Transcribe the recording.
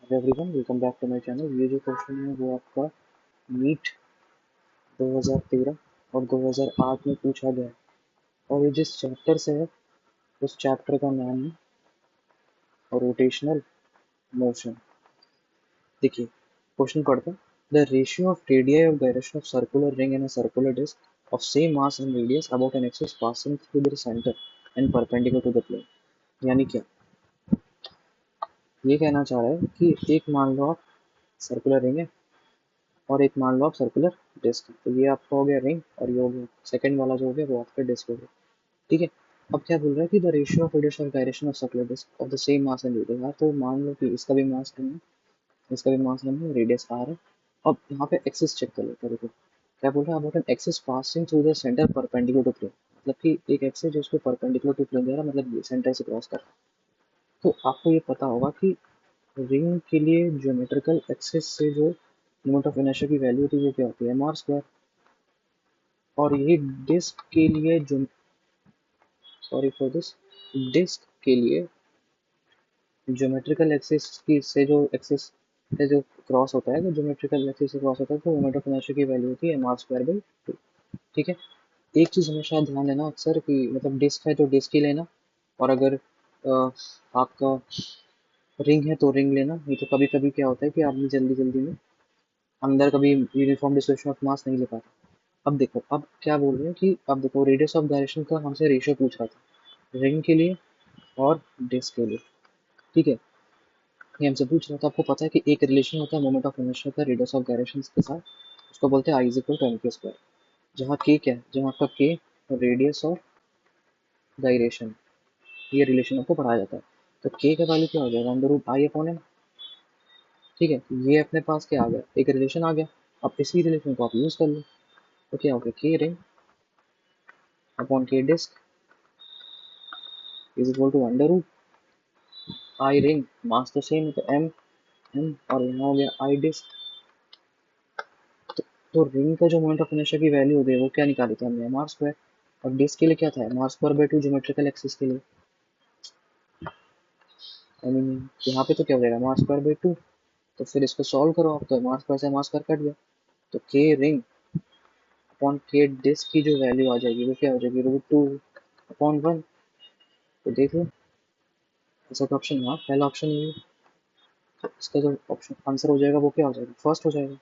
Hello everyone, welcome back to my channel. ये जो question है वो आपका नीट 2013 और 2008 में पूछा गया है और ये जिस चैप्टर से है उस चैप्टर का नाम है रोटेशनल मोशन। देखिए क्वेश्चन पढ़ते हैं। The ratio of radii of direction of circular ring in a circular disc of same mass and radius about an axis passing through their centre and perpendicular to the plane. यानी क्या ये कहना चाह रहा है कि एक मान लो आप सर्कुलर रिंग है और एक मान लो आप सर्कुलर डिस्क। तो ये आपका हो गया रिंग और ये हो गया सेकंड वाला जो हो गया वो आपका डिस्क हो गया। ठीक है। अब क्या बोल रहा है कि the ratio of radius of direction of circular disc of the same mass and radius. यार तो मान लो कि इसका भी मास m है, इसका भी मास m है, रेडियस r है। अब यहाँ पे एक्सिस चेक कर लेते हैं। देखो क्या बोल रहा है, about an axis passing through the centre perpendicular to plane. मतलब कि एक एक्सिस है जो उसको परपेंडिकुलर टू प्लेन दे रहा है, मतलब ये सेंटर से क्रॉस कर रहा है। तो आपको ये पता होगा कि रिंग के लिए ज्योमेट्रिकल एक्सिस से जो मोमेंट ऑफ इनर्शिया की वैल्यू होती है वो क्या होती है, m r स्क्वायर। और ये डिस्क के लिए जो, सॉरी फॉर दिस, डिस्क के लिए ज्योमेट्रिकल एक्सिस की से जो एक्सिस से जो क्रॉस होता है, तो ज्योमेट्रिकल एक्सिस से क्रॉस होता है तो मोमेंट ऑफ इनर्शिया की वैल्यू होती है M R square by two. ठीक है। एक चीज़ हमेशा ध्यान देना अक्सर कि मतलब डिस्क है तो डिस्क ही लेना, और अगर आपका रिंग है तो रिंग लेना। नहीं तो कभी कभी क्या होता है कि आदमी जल्दी जल्दी में अंदर कभी यूनिफॉर्म डिस्ट्रीब्यूशन ऑफ मास नहीं ले पाता। अब देखो अब क्या बोल रहे हैं कि अब देखो रेडियस ऑफ डायरेक्शन का हमसे रेशियो पूछ रहा था रिंग के लिए और डिस्क के लिए। ठीक है। ये हमसे पूछ रहा था। आपको पता है कि एक रिलेशन होता है मोमेंट ऑफ इनर्शिया का रेडियस ऑफ गायरेशन के साथ, उसको बोलते हैं I is equal to M के स्क्वायर। जहाँ के क्या है, जहाँ आपका के रेडियस ऑफ गायरेशन, ये रिलेशन आपको पढ़ाया जाता है। तो के का वैल्यू क्या हो जाएगा, under root I upon M. ठीक है। ये अपने पास क्या आ गया, एक रिलेशन आ गया। अब इसी रिलेशन को आप यूज कर लो तो क्या हो गया, K ring upon K disc is equal to under root I ring, mass तो सेम है तो एम एम, और यहाँ हो गया आई डिस्क। तो रिंग का जो मोमेंट ऑफ इनर्शिया की वैल्यू हो गई वो क्या निकाली थी हमने, एम आर स्क्वायर। और डिस्क के लिए क्या था, M R square by two geometrical axis के लिए। आई मीन यहाँ पे तो क्या हो जाएगा, M R square by two. तो फिर इसको सॉल्व करो आप, तो एम आर स्क्वायर से एम आर स्क्वायर कट गया। तो के रिंग अपॉन के डिस्क की जो वैल्यू आ जाएगी वो क्या हो जाएगी, रूट टू अपॉन वन। तो देख लो ऐसा तो ऑप्शन, हाँ पहला ऑप्शन ये है। तो इसका जो ऑप्शन आंसर हो जाएगा वो क्या हो जाएगा, फर्स्ट हो जाएगा।